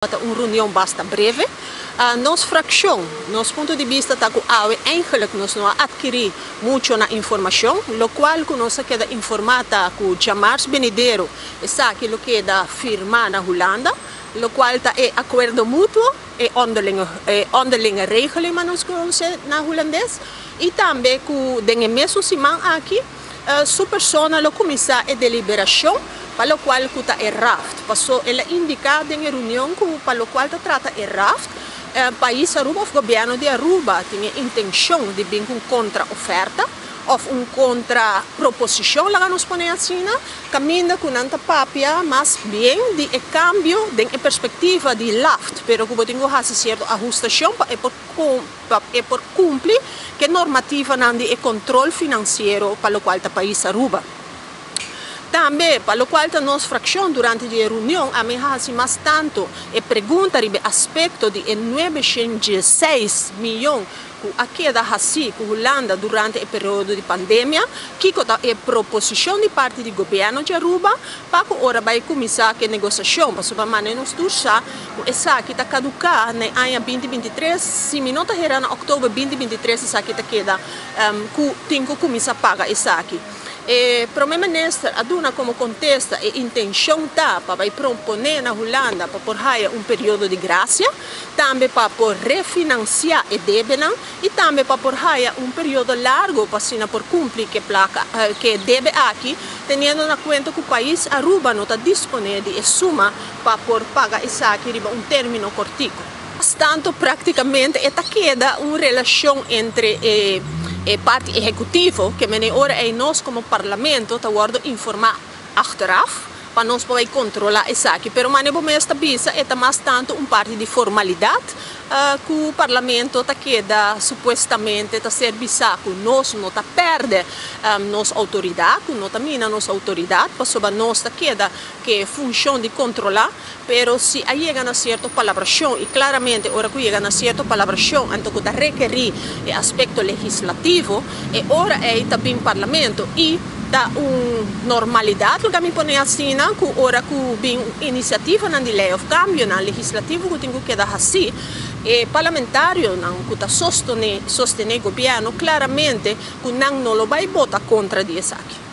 Uma reunião bastante breve. Nossa fração, nosso ponto de vista, está que eigenlijk nós não adquirir muito na informação, o qual nós queda informada com Jamars Benedero, está aquilo que é da firma na Holanda, o qual está é acordo mútuo e onderlinge regeling, mas nós conhecemos na holandês, e também com den mesmo semana aqui, sua pessoa, o comissário de deliberação, para o qual está é raft, passou ela indicada em reunião para o qual trata é raft. O país Aruba, o governo de Aruba tinha intenção de vir com contra-oferta ou contra-proposição, lá nos põe assim, caminha com anta papia, mas bem de cambio de perspectiva de LAFT, pero que tenho hace certa ajustação para por cumprir que normativa de controle financeiro para o qual o país Aruba. Também, para o qual a nossa fração durante a reunião, a minha mais tanto e pergunta sobre aspecto de 906 milhões que a da Hassi, com a Holanda durante o período de pandemia, que é proposição de parte do governo de Aruba, para que agora vai começar a negociação, para que maneira nos tursa, essa que está caducar no ano 2023, se não está em outubro 2023, essa que está queda, que tem que começar a pagar essa aqui. Para o primeiro-ministro, aduna como contesta a intenção para propor na Holanda para por período de graça, também para por refinanciar a dívida e também para por período largo para por cumprir que deve aqui, tendo na conta que o país Aruba não está disponível de suma para por pagar isso aqui em término curtico. Portanto, praticamente, queda uma relação entre parte executivo, que agora é nós como parlamento, está informar achteraf, para nós poder controlar isso aqui. Mas a maneira esta visa é mais tanto parte de formalidade que o parlamento queda supostamente está serviçar que nós não está perde nossa autoridade, que não mina nossa autoridade, para nós queda que função de controlar, mas se chega a certa palabração e claramente ora que chega a certa palabração, então que requerir o aspecto legislativo, e ora é também parlamento e da normalidade, que me põe assim, que ora que vem iniciativa na lei of cambio na legislativo que tem que dar assim, e parlamentário que está sostener o governo claramente que não vai votar contra isso aqui.